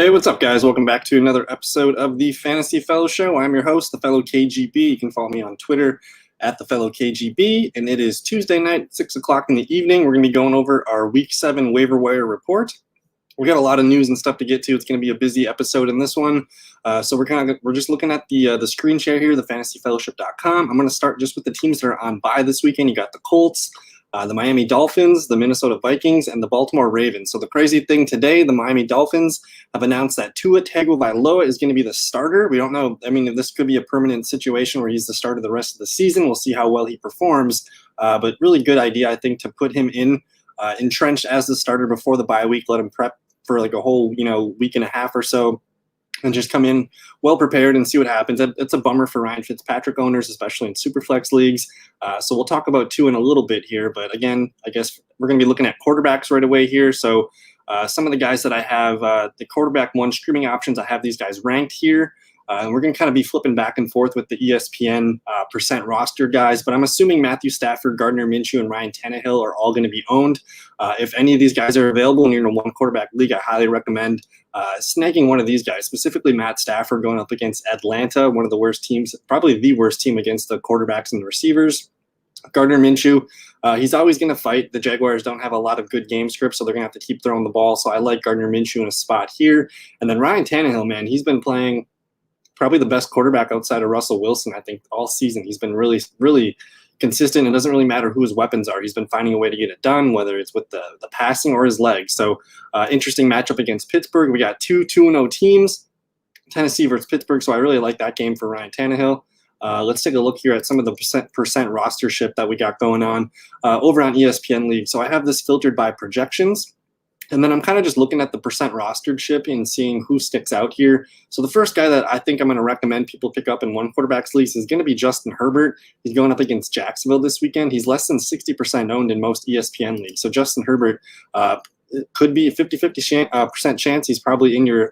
Hey, what's up, guys? Welcome back to another episode of the Fantasy Fellow Show. I'm your host, the Fellow KGB. You can follow me on Twitter at the Fellow KGB, and it is Tuesday night, 6 o'clock in the evening. We're going to be going over our Week 7 Waiver Wire report. We got a lot of news and stuff to get to. It's going to be a busy episode in this one. So we're just looking at the screen share here, the fantasyfellowship.com. I'm going to start just with the teams that are on bye this weekend. You got the Colts, the Miami Dolphins, the Minnesota Vikings, and the Baltimore Ravens. So the crazy thing today, the Miami Dolphins have announced that Tua Tagovailoa is going to be the starter. We don't know. I mean, this could be a permanent situation where he's the starter the rest of the season. We'll see how well he performs. But really good idea, I think, to put him entrenched as the starter before the bye week. Let him prep for like a whole, week and a half or so, and just come in well prepared and see what happens. It's a bummer for Ryan Fitzpatrick owners, especially in Superflex leagues. So we'll talk about Tua in a little bit here. But again, I guess we're going to be looking at quarterbacks right away here. So some of the guys that I have, the quarterback one streaming options, I have these guys ranked here. And we're going to kind of be flipping back and forth with the ESPN percent roster guys. But I'm assuming Matthew Stafford, Gardner Minshew, and Ryan Tannehill are all going to be owned. If any of these guys are available and you're in a one-quarterback league, I highly recommend snagging one of these guys, specifically Matt Stafford going up against Atlanta, one of the worst teams, probably the worst team against the quarterbacks and the receivers. Gardner Minshew, he's always going to fight. The Jaguars don't have a lot of good game scripts, so they're going to have to keep throwing the ball. So I like Gardner Minshew in a spot here. And then Ryan Tannehill, man, he's been playing probably the best quarterback outside of Russell Wilson, I think, all season. He's been really, really consistent. It doesn't really matter who his weapons are. He's been finding a way to get it done, whether it's with the passing or his legs. So interesting matchup against Pittsburgh. We got two 2-0 teams, Tennessee versus Pittsburgh. So I really like that game for Ryan Tannehill. Let's take a look here at some of the percent rostership that we got going on over on ESPN League. So I have this filtered by projections. And then I'm kind of just looking at the percent rostership and seeing who sticks out here. So the first guy that I think I'm going to recommend people pick up in one quarterback's leagues is going to be Justin Herbert. He's going up against Jacksonville this weekend. He's less than 60% owned in most ESPN leagues. So Justin Herbert it could be a 50-50% chance he's probably in your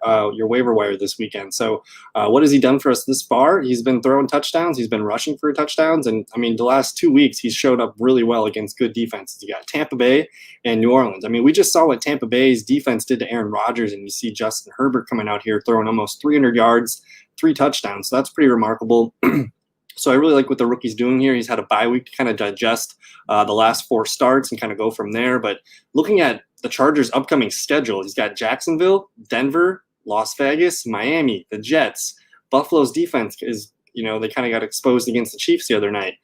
waiver wire this weekend. So what has he done for us this far? He's been throwing touchdowns. He's been rushing for touchdowns. And, I mean, the last 2 weeks he's showed up really well against good defenses. You got Tampa Bay and New Orleans. I mean, we just saw what Tampa Bay's defense did to Aaron Rodgers, and you see Justin Herbert coming out here throwing almost 300 yards, 3 touchdowns. So that's pretty remarkable. So I really like what the rookie's doing here. He's had a bye week to kind of digest the last 4 starts and kind of go from there. But looking at the Chargers' upcoming schedule, he's got Jacksonville, Denver, Las Vegas, Miami, the Jets. Buffalo's defense is, they kind of got exposed against the Chiefs the other night.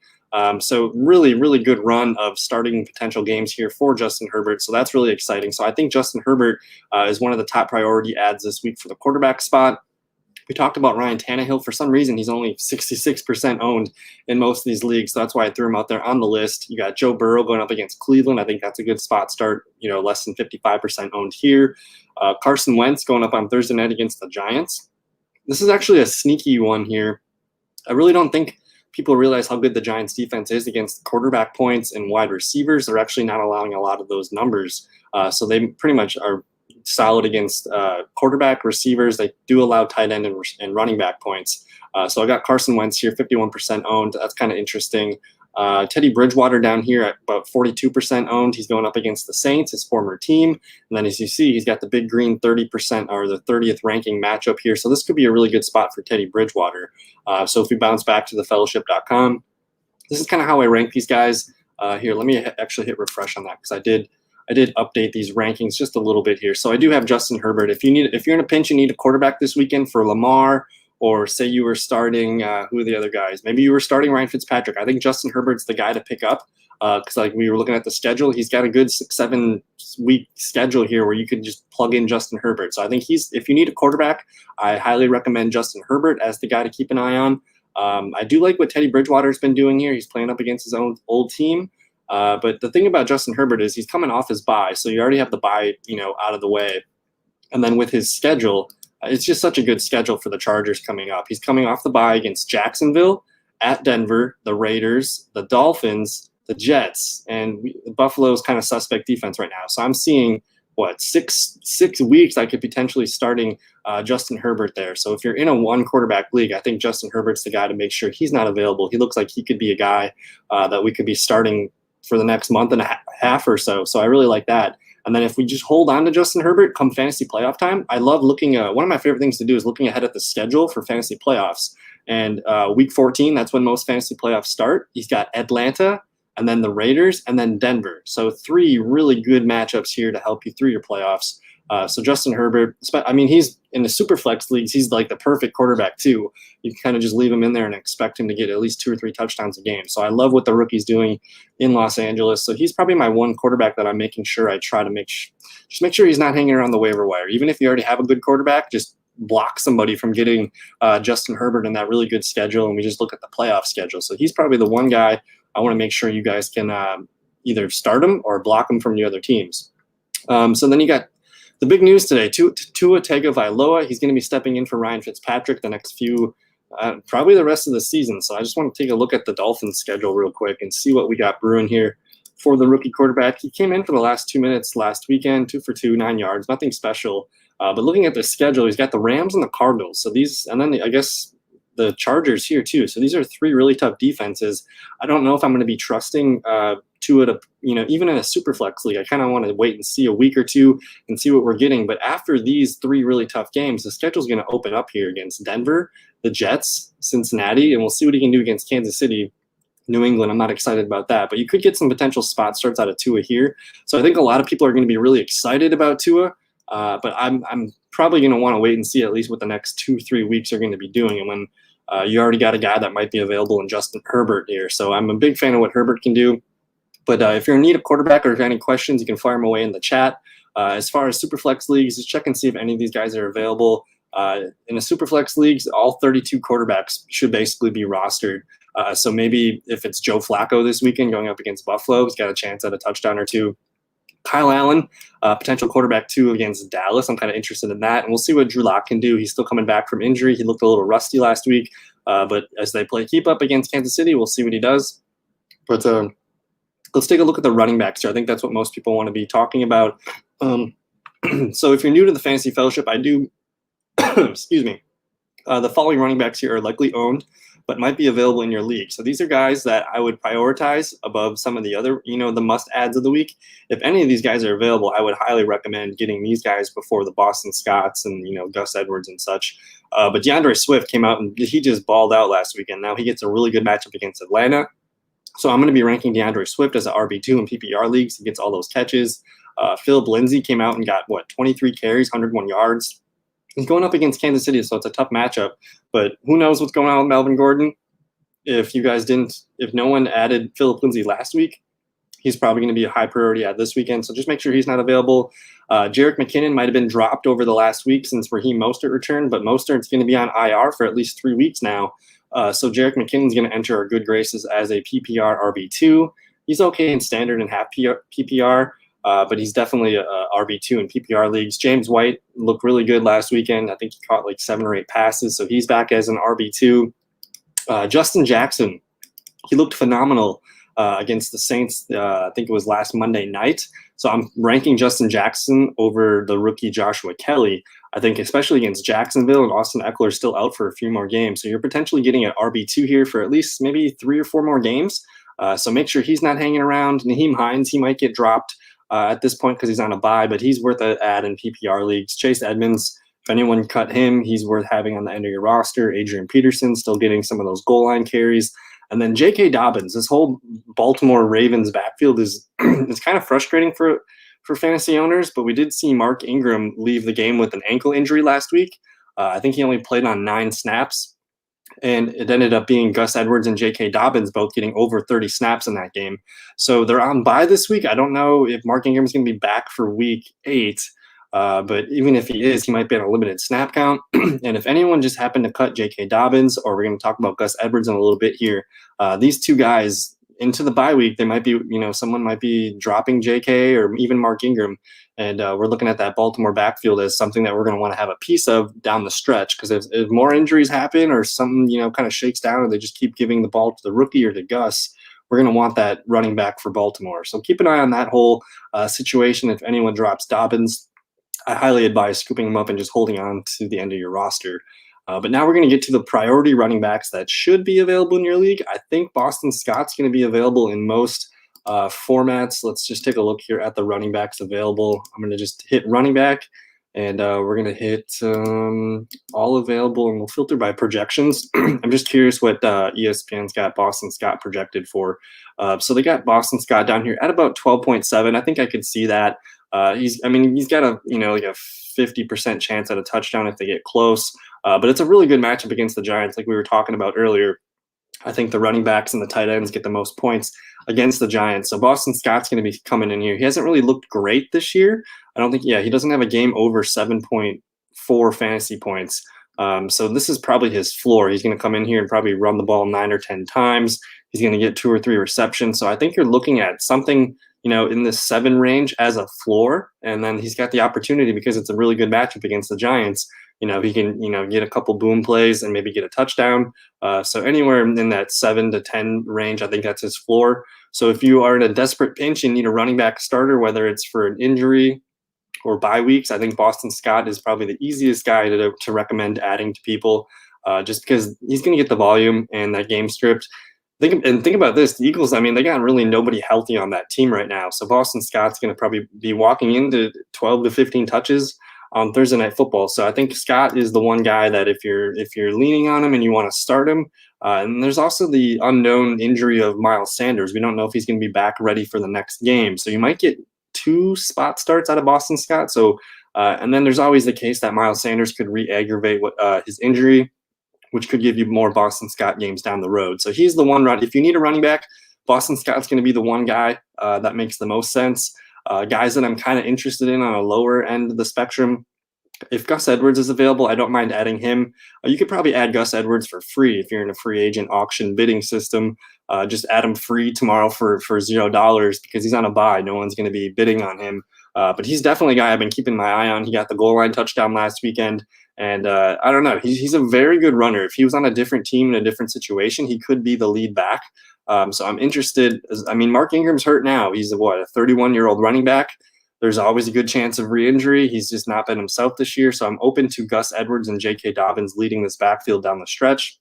So really, really good run of starting potential games here for Justin Herbert. So that's really exciting. So I think Justin Herbert is one of the top priority ads this week for the quarterback spot. We talked about Ryan Tannehill. For some reason, he's only 66% owned in most of these leagues. So that's why I threw him out there on the list. You got Joe Burrow going up against Cleveland. I think that's a good spot start, less than 55% owned here. Carson Wentz going up on Thursday night against the Giants. This is actually a sneaky one here. I really don't think people realize how good the Giants defense is against quarterback points and wide receivers. They're actually not allowing a lot of those numbers. So they pretty much are solid against quarterback, receivers. They do allow tight end and running back points. So I got Carson Wentz here, 51% owned. That's kind of interesting. Teddy Bridgewater down here at about 42% owned. He's going up against the Saints, his former team. And then as you see, he's got the big green 30% or the 30th ranking matchup here. So this could be a really good spot for Teddy Bridgewater. So if we bounce back to thefellowship.com, this is kind of how I rank these guys. Here, let me actually hit refresh on that because I did update these rankings just a little bit here. So I do have Justin Herbert. If you're in a pinch, you need a quarterback this weekend for Lamar, or say you were starting, who are the other guys? Maybe you were starting Ryan Fitzpatrick. I think Justin Herbert's the guy to pick up because like we were looking at the schedule, he's got a good 6-7 week schedule here where you could just plug in Justin Herbert. So I think if you need a quarterback, I highly recommend Justin Herbert as the guy to keep an eye on. I do like what Teddy Bridgewater's been doing here. He's playing up against his own old team. But the thing about Justin Herbert is he's coming off his bye, so you already have the bye, out of the way. And then with his schedule, it's just such a good schedule for the Chargers coming up. He's coming off the bye against Jacksonville, at Denver, the Raiders, the Dolphins, the Jets, and Buffalo's kind of suspect defense right now. So I'm seeing, six weeks I could potentially starting Justin Herbert there. So if you're in a one quarterback league, I think Justin Herbert's the guy to make sure he's not available. He looks like he could be a guy that we could be starting for the next month and a half or so. So I really like that. And then if we just hold on to Justin Herbert come fantasy playoff time, I love looking one of my favorite things to do is looking ahead at the schedule for fantasy playoffs. And week 14, that's when most fantasy playoffs start. He's got Atlanta, and then the Raiders, and then Denver. So 3 really good matchups here to help you through your playoffs. So Justin Herbert, I mean, he's in the super flex leagues. He's like the perfect quarterback too. You can kind of just leave him in there and expect him to get at least 2 or 3 touchdowns a game. So I love what the rookie's doing in Los Angeles. So he's probably my one quarterback that I'm making sure I try to just make sure he's not hanging around the waiver wire. Even if you already have a good quarterback, just block somebody from getting Justin Herbert in that really good schedule. And we just look at the playoff schedule. So he's probably the one guy I want to make sure you guys can either start him or block him from the other teams. So then you got the big news today, Tua Tagovailoa. He's going to be stepping in for Ryan Fitzpatrick the next probably the rest of the season. So I just want to take a look at the Dolphins schedule real quick and see what we got brewing here for the rookie quarterback. He came in for the last 2 minutes last weekend, 2 for 2, 9 yards, nothing special. But looking at the schedule, he's got the Rams and the Cardinals. So and then I guess the Chargers here too. So these are 3 really tough defenses. I don't know if I'm going to be trusting Tua to, even in a super flex league. I kind of want to wait and see a week or two and see what we're getting. But after these 3 really tough games, the schedule is going to open up here against Denver, the Jets, Cincinnati, and we'll see what he can do against Kansas City. New England, I'm not excited about that, but you could get some potential spot starts out of Tua here. So I think a lot of people are going to be really excited about Tua, but I'm probably going to want to wait and see at least what the next 2-3 weeks are going to be doing. And when you already got a guy that might be available in Justin Herbert here. So I'm a big fan of what Herbert can do. But if you're in need of quarterback or if you have any questions, you can fire them away in the chat. As far as Superflex leagues, just check and see if any of these guys are available. In the Superflex leagues, all 32 quarterbacks should basically be rostered. So maybe if it's Joe Flacco this weekend going up against Buffalo, he's got a chance at a touchdown or 2. Kyle Allen, potential quarterback 2 against Dallas. I'm kind of interested in that. And we'll see what Drew Lock can do. He's still coming back from injury. He looked a little rusty last week. But as they play keep up against Kansas City, we'll see what he does. But let's take a look at the running backs here. I think that's what most people want to be talking about. So if you're new to the Fantasy Fellowship, I do, excuse me, the following running backs here are likely owned, but might be available in your league. So these are guys that I would prioritize above some of the other, the must-adds of the week. If any of these guys are available, I would highly recommend getting these guys before the Boston Scotts and, Gus Edwards and such. But DeAndre Swift came out and he just balled out last weekend. Now he gets a really good matchup against Atlanta. So I'm going to be ranking DeAndre Swift as an RB2 in PPR leagues. He gets all those catches. Philip Lindsay came out and got, 23 carries, 101 yards. He's going up against Kansas City, so it's a tough matchup. But who knows what's going on with Melvin Gordon? If no one added Philip Lindsay last week, he's probably going to be a high priority at this weekend. So just make sure he's not available. Jerick McKinnon might have been dropped over the last week since Raheem Mostert returned, but Mostert's going to be on IR for at least 3 weeks now. So Jerick McKinnon's going to enter our good graces as a PPR RB2. He's okay in standard and half PPR, but he's definitely a RB2 in PPR leagues. James White looked really good last weekend. I think he caught 7 or 8 passes, so he's back as an RB2. Justin Jackson, he looked phenomenal against the Saints. I think it was last Monday night. So I'm ranking Justin Jackson over the rookie Joshua Kelly. I think especially against Jacksonville, and Austin Eckler is still out for a few more games. So you're potentially getting an RB2 here for at least maybe 3 or 4 more games. So make sure he's not hanging around. Naheem Hines, he might get dropped at this point because he's on a bye, but he's worth an add in PPR leagues. Chase Edmonds, if anyone cut him, he's worth having on the end of your roster. Adrian Peterson still getting some of those goal line carries. And then J.K. Dobbins, this whole Baltimore Ravens backfield is it's kind of frustrating for fantasy owners, but we did see Mark Ingram leave the game with an ankle injury last week. I think he only played on 9 snaps, and it ended up being Gus Edwards and J.K. Dobbins both getting over 30 snaps in that game. So they're on bye this week. I don't know if Mark Ingram is going to be back for week 8, but even if he is, he might be on a limited snap count. And if anyone just happened to cut J.K. Dobbins, or we're going to talk about Gus Edwards in a little bit here, these 2 guys into the bye week, they might be, someone might be dropping JK or even Mark Ingram. And we're looking at that Baltimore backfield as something that we're going to want to have a piece of down the stretch. Because if more injuries happen or something, kind of shakes down, or they just keep giving the ball to the rookie or to Gus, we're going to want that running back for Baltimore. So keep an eye on that whole situation. If anyone drops Dobbins, I highly advise scooping him up and just holding on to the end of your roster. But now we're going to get to the priority running backs that should be available in your league. I think Boston Scott's going to be available in most formats. Let's just take a look here at the running backs available. I'm going to just hit running back, and we're going to hit all available, and we'll filter by projections. I'm just curious what ESPN's got Boston Scott projected for. So they got Boston Scott down here at about 12.7. I think I could see that. He's got a like a 50% chance at a touchdown if they get close. But it's a really good matchup against the Giants, like we were talking about earlier. I think the running backs and the tight ends get the most points against the Giants. So Boston Scott's going to be coming in here. He hasn't really looked great this year. I don't think, he doesn't have a game over 7.4 fantasy points. So this is probably his floor. He's going to come in here and probably run the ball 9 or 10 times. He's going to get 2 or 3 receptions. So I think you're looking at something, in this 7 range as a floor. And then he's got the opportunity, because it's a really good matchup against the Giants. He can, get a couple boom plays and maybe get a touchdown. So anywhere in that 7 to 10 range, I think that's his floor. So if you are in a desperate pinch and need a running back starter, whether it's for an injury or bye weeks, I think Boston Scott is probably the easiest guy to recommend adding to people, just because he's going to get the volume and that game script. Think about this. The Eagles, they got really nobody healthy on that team right now. So Boston Scott's going to probably be walking into 12 to 15 touches on Thursday Night Football. So I think Scott is the one guy that if you're leaning on him and you want to start him, and there's also the unknown injury of Miles Sanders. We don't know if he's going to be back ready for the next game. So you might get 2 spot starts out of Boston Scott. So and then there's always the case that Miles Sanders could re-aggravate his injury, which could give you more Boston Scott games down the road. So he's the one run. If you need a running back, Boston Scott's going to be the one guy that makes the most sense. Guys that I'm kind of interested in on a lower end of the spectrum, if Gus Edwards is available, I don't mind adding him. You could probably add Gus Edwards for free if you're in a free agent auction bidding system. Just add him free tomorrow for $0 because he's on a bye. No one's going to be bidding on him. But he's definitely a guy I've been keeping my eye on. He got the goal line touchdown last weekend. And I don't know. He's a very good runner. If he was on a different team in a different situation, he could be the lead back. So I'm interested. Mark Ingram's hurt now. He's a 31-year-old running back. There's always a good chance of re-injury. He's just not been himself this year. So I'm open to Gus Edwards and J.K. Dobbins leading this backfield down the stretch.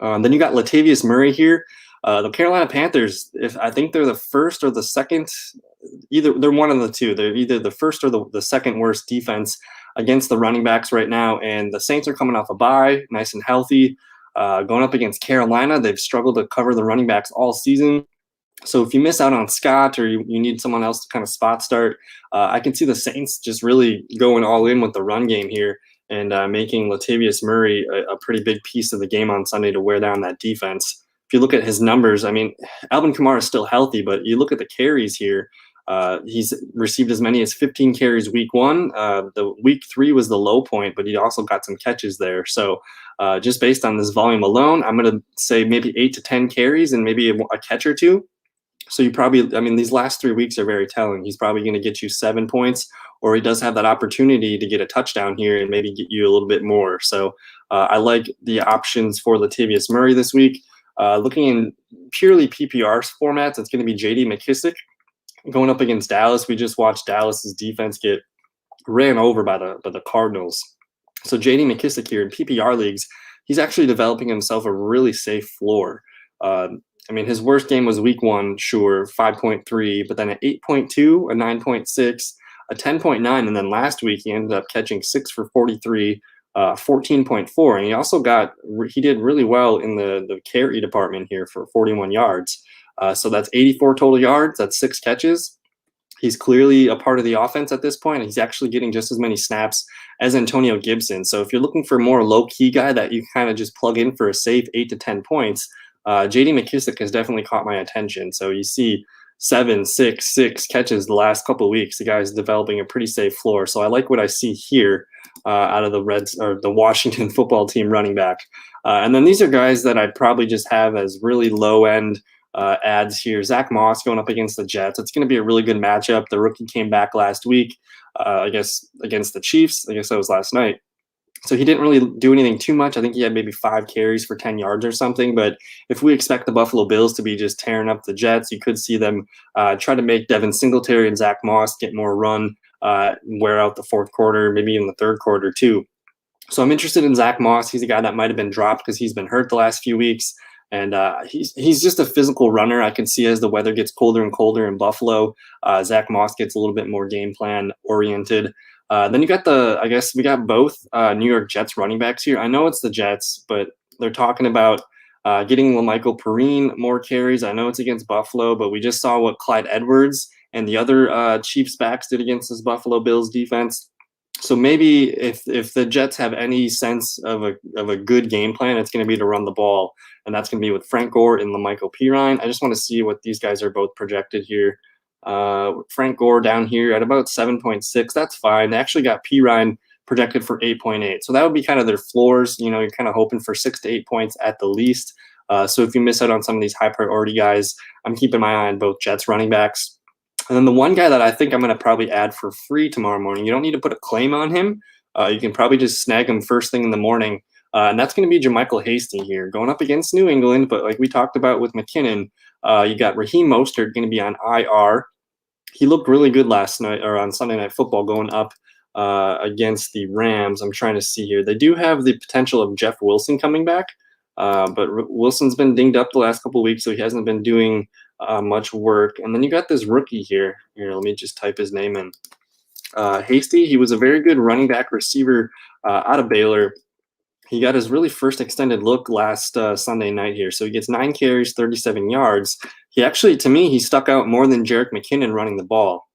Then you got Latavius Murray here. The Carolina Panthers, I think they're the first or the second, they're one of the two. They're either the first or the second worst defense against the running backs right now. And the Saints are coming off a bye, nice and healthy. Going up against Carolina, they've struggled to cover the running backs all season. So if you miss out on Scott or you need someone else to kind of spot start, I can see the Saints just really going all in with the run game here and making Latavius Murray a pretty big piece of the game on Sunday to wear down that defense. If you look at his numbers, Alvin Kamara is still healthy, but you look at the carries here. He's received as many as 15 carries week 1. The week 3 was the low point, but he also got some catches there. So just based on this volume alone, I'm going to say maybe 8 to 10 carries and maybe a catch or 2. So you probably, these last 3 weeks are very telling. He's probably going to get you 7 points, or he does have that opportunity to get a touchdown here and maybe get you a little bit more. So I like the options for Latavius Murray this week. Looking in purely PPR formats, it's going to be J.D. McKissic going up against Dallas. We just watched Dallas's defense get ran over by the Cardinals. So J.D. McKissic here in PPR leagues, he's actually developing himself a really safe floor. His worst game was week 1, sure, 5.3, but then an 8.2, a 9.6, a 10.9, and then last week he ended up catching 6 for 43, 14.4, and he did really well in the carry department here for 41 yards. So that's 84 total yards. That's 6 catches. He's clearly a part of the offense at this point. He's actually getting just as many snaps as Antonio Gibson. So if you're looking for a more low-key guy that you kind of just plug in for a safe 8 to 10 points, J.D. McKissic has definitely caught my attention. So you see 7, 6, 6 catches the last couple of weeks. The guy's developing a pretty safe floor. So I like what I see here out of the Washington football team running back. And then these are guys that I'd probably just have as really low-end ads here. Zach Moss going up against the Jets. It's going to be a really good matchup. The rookie came back last week, I guess, against the Chiefs. I guess that was last night. So he didn't really do anything too much. I think he had maybe 5 carries for 10 yards or something. But if we expect the Buffalo Bills to be just tearing up the Jets, you could see them try to make Devin Singletary and Zach Moss get more run, wear out the fourth quarter, maybe even the third quarter too. So I'm interested in Zach Moss. He's a guy that might have been dropped because he's been hurt the last few weeks. And he's just a physical runner. I can see as the weather gets colder and colder in Buffalo, Zach Moss gets a little bit more game plan oriented. Then you got I guess we got both New York Jets running backs here. I know it's the Jets, but they're talking about getting LaMichael Perine more carries. I know it's against Buffalo, but we just saw what Clyde Edwards and the other Chiefs backs did against this Buffalo Bills defense. So maybe if the Jets have any sense of a good game plan, it's going to be to run the ball, and that's going to be with Frank Gore and LaMichael Perine. I just want to see what these guys are both projected here. Frank Gore down here at about 7.6. That's fine. They actually got Perine projected for 8.8. So that would be kind of their floors. You're kind of hoping for 6 to 8 points at the least. So if you miss out on some of these high priority guys, I'm keeping my eye on both Jets running backs. And then the one guy that I think I'm going to probably add for free tomorrow morning, you don't need to put a claim on him. You can probably just snag him first thing in the morning. And that's going to be JaMycal Hasty here going up against New England. But like we talked about with McKinnon, you got Raheem Mostert going to be on IR. He looked really good last night or on Sunday Night Football going up against the Rams. I'm trying to see here. They do have the potential of Jeff Wilson coming back. But Wilson's been dinged up the last couple of weeks, so he hasn't been doing much work. And then you got this rookie here. Here, let me just type his name in. Hasty, he was a very good running back receiver out of Baylor. He got his really first extended look last Sunday night here. So he gets 9 carries, 37 yards. He actually, to me, he stuck out more than Jerick McKinnon running the ball.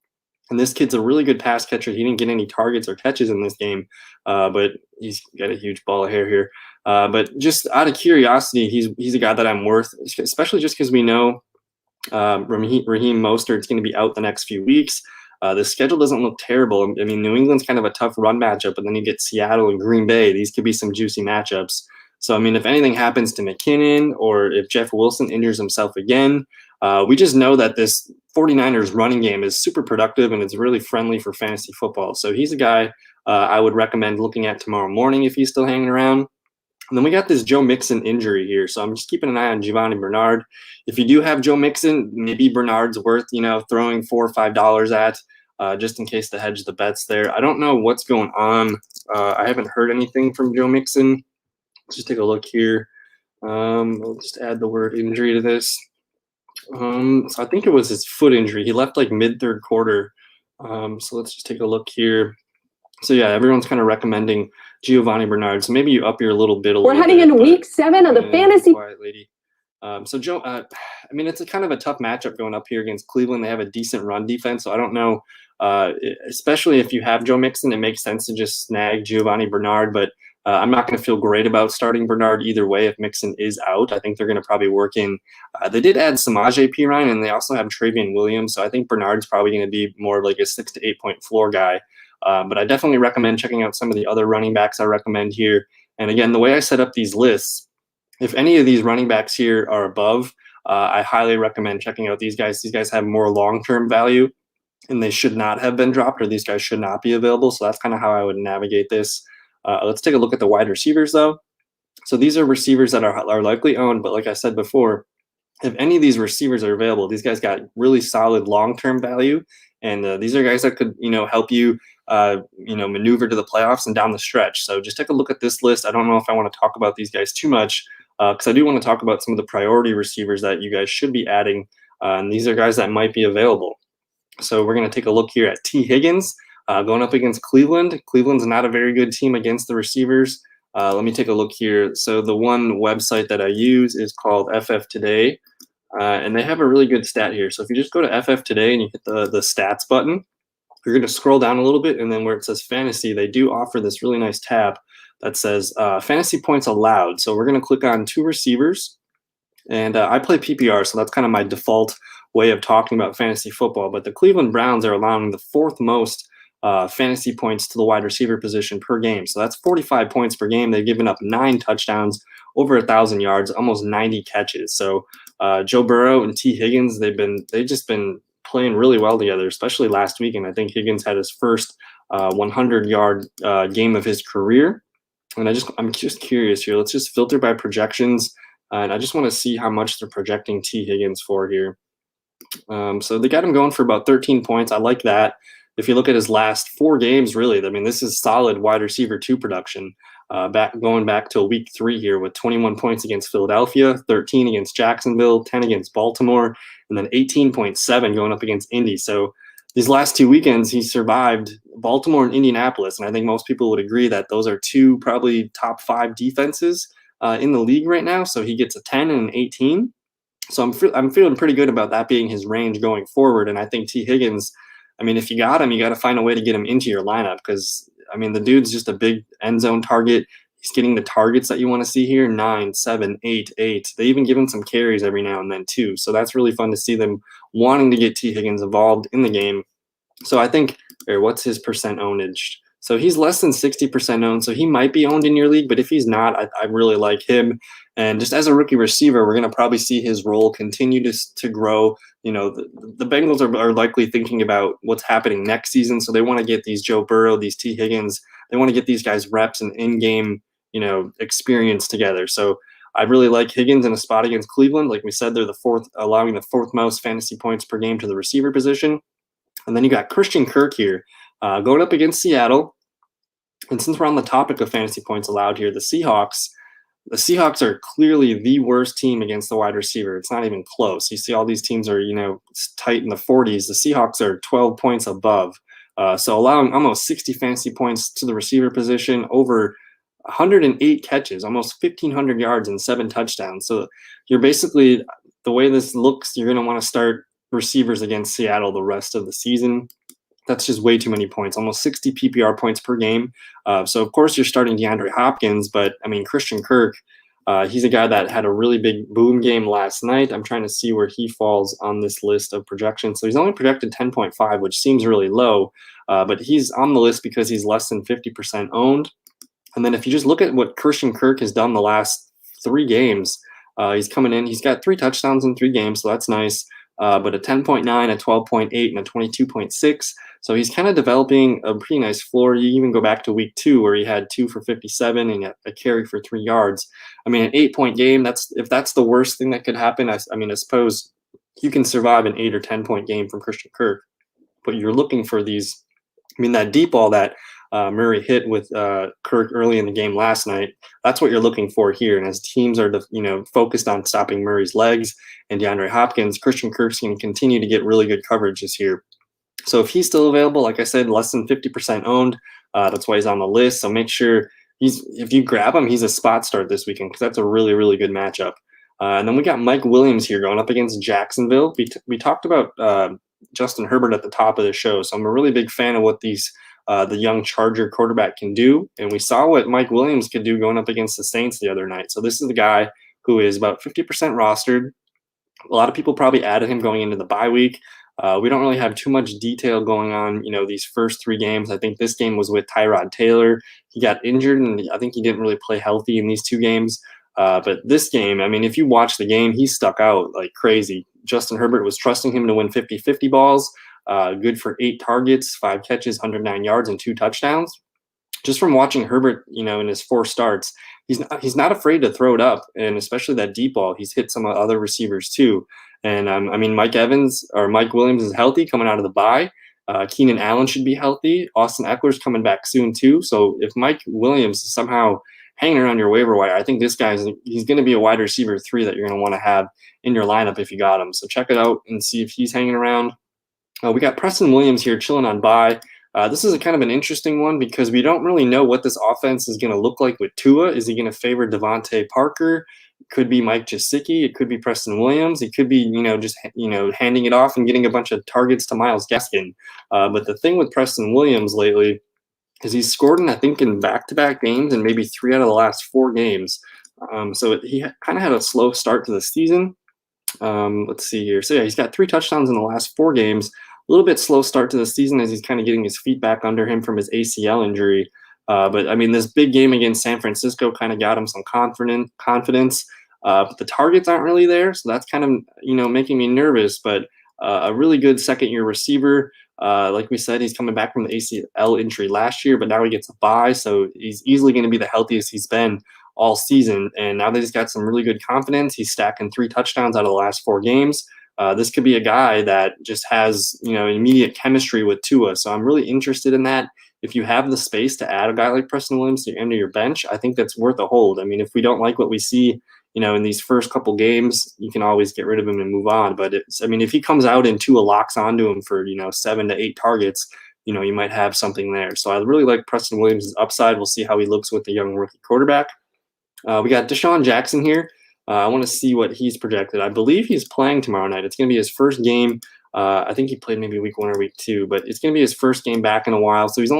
And this kid's a really good pass catcher. He didn't get any targets or catches in this game, but he's got a huge ball of hair here. But just out of curiosity, he's a guy that I'm worth, especially just because we know Raheem Mostert's going to be out the next few weeks. The schedule doesn't look terrible. I mean, New England's kind of a tough run matchup, but then you get Seattle and Green Bay. These could be some juicy matchups. So, I mean, if anything happens to McKinnon or if Jeff Wilson injures himself again, we just know that this 49ers running game is super productive and it's really friendly for fantasy football. So he's a guy I would recommend looking at tomorrow morning if he's still hanging around. And then we got this Joe Mixon injury here. So I'm just keeping an eye on Giovanni Bernard. If you do have Joe Mixon, maybe Bernard's worth, throwing $4 or $5 at just in case to hedge the bets there. I don't know what's going on. I haven't heard anything from Joe Mixon. Let's just take a look here. I'll just add the word injury to this. So I think it was his foot injury. He left like mid-third quarter. So let's just take a look here. So yeah, everyone's kind of recommending Giovanni Bernard. So maybe you up your little bit. We're heading into week 7 of the fantasy. Quiet lady. So Joe, I mean, it's a kind of a tough matchup going up here against Cleveland. They have a decent run defense, so I don't know. Especially if you have Joe Mixon, it makes sense to just snag Giovanni Bernard. But I'm not going to feel great about starting Bernard either way if Mixon is out. I think they're going to probably work in. They did add Samaje Perine, and they also have Travion Williams. So I think Bernard's probably going to be more of like a 6 to 8 point floor guy. But I definitely recommend checking out some of the other running backs I recommend here. And again, the way I set up these lists, if any of these running backs here are above, I highly recommend checking out these guys. These guys have more long-term value, and they should not have been dropped, or these guys should not be available. So that's kind of how I would navigate this. Let's take a look at the wide receivers, though. So these are receivers that are likely owned, but like I said before, if any of these receivers are available, these guys got really solid long-term value, and these are guys that could, help you, maneuver to the playoffs and down the stretch. So just take a look at this list. I don't know if I want to talk about these guys too much, because I do want to talk about some of the priority receivers that you guys should be adding, and these are guys that might be available. So we're going to take a look here at T. Higgins going up against Cleveland. Cleveland's not a very good team against the receivers. Let me take a look here. So the one website that I use is called FF Today, and they have a really good stat here. So if you just go to FF Today and you hit the stats button, you're going to scroll down a little bit, and then where it says fantasy, they do offer this really nice tab that says fantasy points allowed. So we're going to click on 2 receivers, and I play PPR, so that's kind of my default way of talking about fantasy football. But the Cleveland Browns are allowing the 4th most fantasy points to the wide receiver position per game. So that's 45 points per game. They've given up 9 touchdowns, over 1,000 yards, almost 90 catches. So Joe Burrow and T. Higgins, they've just been playing really well together, especially last week. And I think Higgins had his first 100-yard game of his career. And I'm just curious here. Let's just filter by projections. And I just want to see how much they're projecting T. Higgins for here. So they got him going for about 13 points. I like that. If you look at his last 4 games, really, I mean, this is solid wide receiver 2 production. going back to week 3 here with 21 points against Philadelphia, 13 against Jacksonville, 10 against Baltimore, and then 18.7 going up against Indy. So these last 2 weekends, he survived Baltimore and Indianapolis, and I think most people would agree that those are 2 probably top 5 defenses in the league right now. So he gets a 10 and an 18. So I'm feeling pretty good about that being his range going forward. And I think T. Higgins, I mean, if you got him, you got to find a way to get him into your lineup because, I mean, the dude's just a big end zone target. He's getting the targets that you want to see here, 9, 7, 8, 8. They even give him some carries every now and then too. So that's really fun to see them wanting to get T. Higgins involved in the game. So I think, what's his percent ownage? So he's less than 60% owned, so he might be owned in your league, but if he's not, I really like him. And just as a rookie receiver, we're going to probably see his role continue to grow. You know, the Bengals are likely thinking about what's happening next season, so they want to get these Joe Burrow, these T. Higgins, they want to get these guys reps and in-game, experience together. So I really like Higgins in a spot against Cleveland. Like we said, they're allowing the 4th most fantasy points per game to the receiver position. And then you got Christian Kirk here going up against Seattle. And since we're on the topic of fantasy points allowed here, the Seahawks are clearly the worst team against the wide receiver. It's not even close. You see all these teams are, tight in the 40s. The Seahawks are 12 points above. So allowing almost 60 fantasy points to the receiver position, over 108 catches, almost 1,500 yards and 7 touchdowns. So you're basically, the way this looks, you're going to want to start receivers against Seattle the rest of the season. That's just way too many points, almost 60 PPR points per game. So, of course, you're starting DeAndre Hopkins, but, I mean, Christian Kirk, he's a guy that had a really big boom game last night. I'm trying to see where he falls on this list of projections. So he's only projected 10.5, which seems really low, but he's on the list because he's less than 50% owned. And then if you just look at what Christian Kirk has done the last 3 games, he's coming in. He's got 3 touchdowns in 3 games, so that's nice. But a 10.9, a 12.8, and a 22.6. So he's kind of developing a pretty nice floor. You even go back to week 2 where he had 2 for 57 and a carry for 3 yards. I mean, an 8-point game, if that's the worst thing that could happen, I suppose you can survive an 8 or 10-point game from Christian Kirk. But you're looking for these, that deep ball that Murray hit with Kirk early in the game last night. That's what you're looking for here. And as teams are, focused on stopping Murray's legs and DeAndre Hopkins, Christian Kirk's going to continue to get really good coverage this year. So if he's still available, like I said, less than 50% owned, that's why he's on the list. So make sure if you grab him, he's a spot start this weekend because that's a really, really good matchup. And then we got Mike Williams here going up against Jacksonville. We talked about Justin Herbert at the top of the show, so I'm a really big fan of what the young Charger quarterback can do. And we saw what Mike Williams could do going up against the Saints the other night. So this is the guy who is about 50% rostered. A lot of people probably added him going into the bye week. We don't really have too much detail going on, these first 3 games. I think this game was with Tyrod Taylor. He got injured, and I think he didn't really play healthy in these 2 games. But this game, if you watch the game, he stuck out like crazy. Justin Herbert was trusting him to win 50-50 balls. Good for 8 targets, 5 catches, 109 yards, and 2 touchdowns. Just from watching Herbert, in his 4 starts, he's not afraid to throw it up, and especially that deep ball. He's hit some other receivers too. And Mike Williams is healthy coming out of the bye. Keenan Allen should be healthy. Austin Eckler's coming back soon too. So if Mike Williams is somehow hanging around your waiver wire, I think he's going to be a wide receiver 3 that you're going to want to have in your lineup if you got him. So check it out and see if he's hanging around. We got Preston Williams here chilling on bye. This is a kind of an interesting one because we don't really know what this offense is going to look like with Tua. Is he going to favor Devontae Parker? It could be Mike Gesicki. It could be Preston Williams. It could be, just handing it off and getting a bunch of targets to Myles Gaskin. But the thing with Preston Williams lately is he's scored in back-to-back games and maybe 3 out of the last 4 games. So he kind of had a slow start to the season. Let's see here. So yeah, he's got 3 touchdowns in the last 4 games. A little bit slow start to the season as he's kind of getting his feet back under him from his ACL injury. But this big game against San Francisco kind of got him some confidence. But the targets aren't really there, so that's kind of making me nervous. But a really good second-year receiver. Like we said, he's coming back from the ACL injury last year, but now he gets a bye, so he's easily going to be the healthiest he's been all season. And now that he's got some really good confidence, he's stacking 3 touchdowns out of the last 4 games. This could be a guy that just has, immediate chemistry with Tua. So I'm really interested in that. if you have the space to add a guy like Preston Williams to your end of your bench, I think that's worth a hold. I mean, if we don't like what we see, in these first couple games, you can always get rid of him and move on. But if he comes out and Tua locks onto him for, 7 to 8 targets, you might have something there. So I really like Preston Williams' upside. We'll see how he looks with the young rookie quarterback. We got Deshaun Jackson here. I want to see what he's projected. I believe he's playing tomorrow night. It's going to be his first game. I think he played maybe week 1 or week 2, but it's going to be his first game back in a while. So he's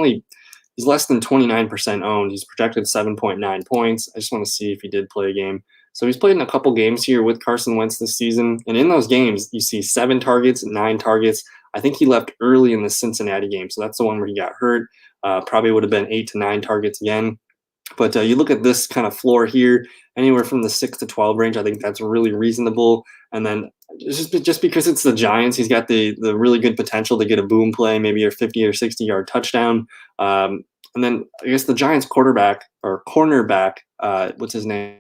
less than 29% owned. He's projected 7.9 points. I just want to see if he did play a game. So he's played in a couple games here with Carson Wentz this season. And in those games, you see 7 targets, 9 targets. I think he left early in the Cincinnati game. So that's the one where he got hurt. Probably would have been 8 to 9 targets again. But you look at this kind of floor here, anywhere from the 6 to 12 range. I think that's really reasonable. And then just because it's the Giants, he's got the really good potential to get a boom play, maybe a 50 or 60-yard touchdown. And then I guess the Giants quarterback or cornerback, what's his name?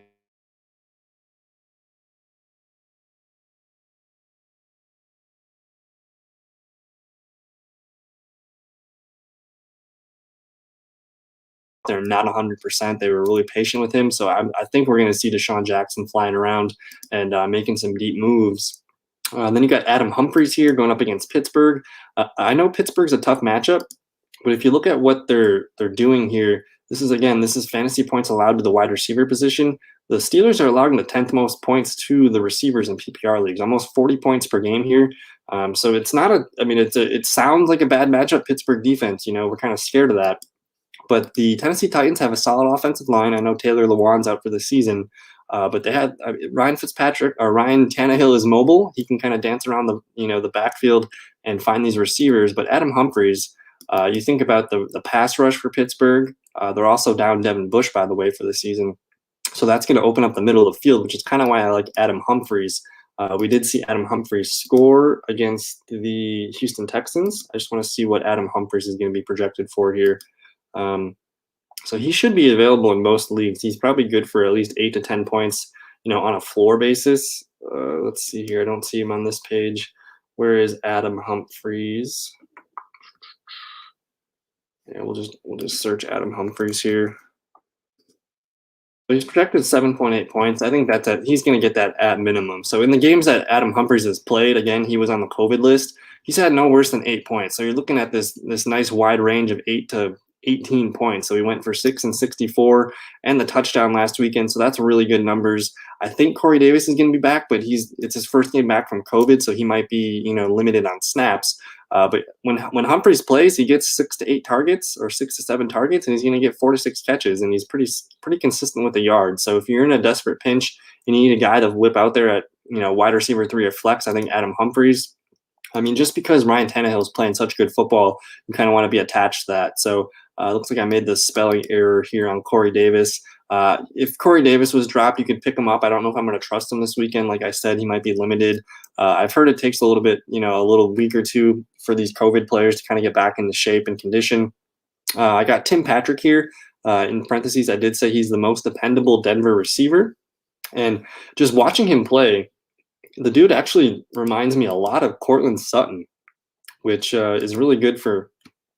They're not 100%. They were really patient with him. So I think we're going to see Deshaun Jackson flying around and making some deep moves. Then you got Adam Humphries here going up against Pittsburgh. I know Pittsburgh's a tough matchup, but if you look at what they're doing here, this is fantasy points allowed to the wide receiver position. The Steelers are allowing the 10th most points to the receivers in PPR leagues, almost 40 points per game here. So it's not it sounds like a bad matchup, Pittsburgh defense. We're kind of scared of that. But the Tennessee Titans have a solid offensive line. I know Taylor Lewan's out for the season, but they had Ryan Tannehill is mobile. He can kind of dance around the backfield and find these receivers. But Adam Humphries, you think about the pass rush for Pittsburgh. They're also down Devin Bush, by the way, for the season. So that's going to open up the middle of the field, which is kind of why I like Adam Humphries. We did see Adam Humphries score against the Houston Texans. I just want to see what Adam Humphries is going to be projected for here. So he should be available in most leagues. He's probably good for at least 8 to 10 points, on a floor basis. Let's see here. I don't see him on this page. Where is Adam Humphries? Yeah, we'll just search Adam Humphries here. But he's projected 7.8 points. I think he's going to get that at minimum. So in the games that Adam Humphries has played, again, he was on the COVID list. He's had no worse than 8 points. So you're looking at this nice wide range of 8 to 18 points. So he went for 6 and 64 and the touchdown last weekend. So that's really good numbers. I think Corey Davis is going to be back, but it's his first game back from COVID. So he might be, limited on snaps. But when Humphries plays, he gets 6 to 8 targets or 6 to 7 targets, and he's going to get 4 to 6 catches. And he's pretty consistent with the yards. So if you're in a desperate pinch, you need a guy to whip out there at, wide receiver 3 or flex. I think Adam Humphries. Just because Ryan Tannehill is playing such good football, you kind of want to be attached to that. So it looks like I made the spelling error here on Corey Davis. If Corey Davis was dropped, you could pick him up. I don't know if I'm going to trust him this weekend. Like I said, he might be limited. I've heard it takes a little bit, a little week or two for these COVID players to kind of get back into shape and condition. I got Tim Patrick here. In parentheses, I did say he's the most dependable Denver receiver. And just watching him play, the dude actually reminds me a lot of Cortland Sutton, which is really good for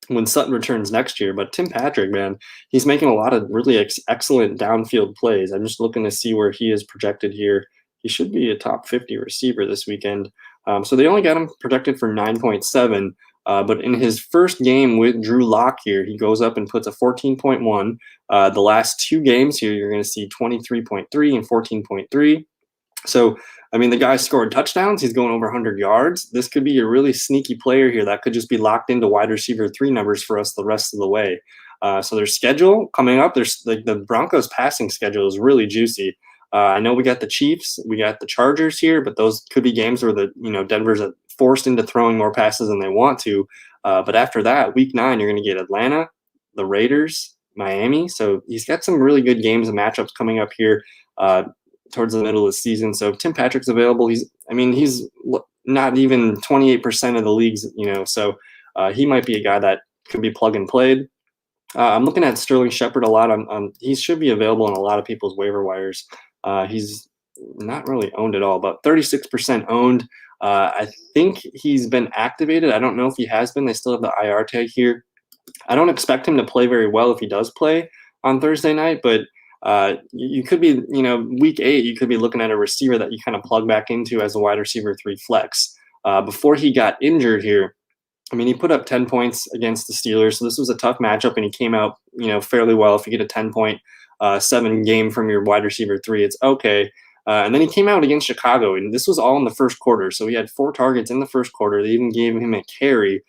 when Sutton returns next year. But Tim Patrick, man, he's making a lot of really excellent downfield plays. I'm just looking to see where he is projected here. He should be a top 50 receiver this weekend. So they only got him projected for 9.7. But in his first game with Drew Lock here, he goes up and puts a 14.1. The last 2 games here, you're going to see 23.3 and 14.3. So, the guy scored touchdowns. He's going over 100 yards. This could be a really sneaky player here that could just be locked into wide receiver 3 numbers for us the rest of the way. So their schedule coming up, there's the Broncos passing schedule is really juicy. I know we got the Chiefs, we got the Chargers here, but those could be games where Denver's forced into throwing more passes than they want to. But after that, week 9, you're going to get Atlanta, the Raiders, Miami. So he's got some really good games and matchups coming up here towards the middle of the season. So Tim Patrick's available. He's not even 28% of the leagues, so he might be a guy that could be plug and played. I'm looking at Sterling Shepard a lot. He should be available in a lot of people's waiver wires. He's not really owned at all, but 36% owned. I think he's been activated. I don't know if he has been. They still have the IR tag here. I don't expect him to play very well if he does play on Thursday night, but you could be, week 8, you could be looking at a receiver that you kind of plug back into as a wide receiver 3 flex. Before he got injured here, I mean, he put up 10 points against the Steelers, so this was a tough matchup, and he came out, fairly well. If you get a 10.7 game from your wide receiver 3, it's okay. And then he came out against Chicago, and this was all in the first quarter. So he had 4 targets in the first quarter. They even gave him a carry.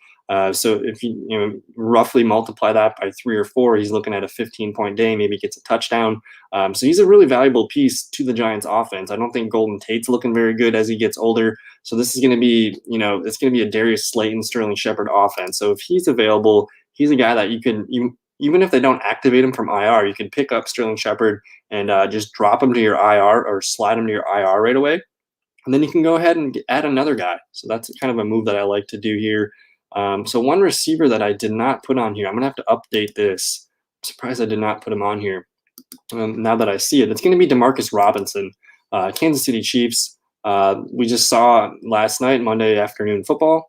So if you roughly multiply that by 3 or 4, he's looking at a 15-point day. Maybe gets a touchdown. So he's a really valuable piece to the Giants' offense. I don't think Golden Tate's looking very good as he gets older. So this is going to be, it's going to be a Darius Slayton, Sterling Shepard offense. So if he's available, he's a guy that you can, even if they don't activate him from IR, you can pick up Sterling Shepard and just drop him to your IR or slide him to your IR right away. And then you can go ahead and add another guy. So that's kind of a move that I like to do here. So one receiver that I did not put on here, I'm going to have to update this. I'm surprised I did not put him on here. Now that I see it, it's going to be Demarcus Robinson, Kansas City Chiefs. We just saw last night, Monday afternoon football,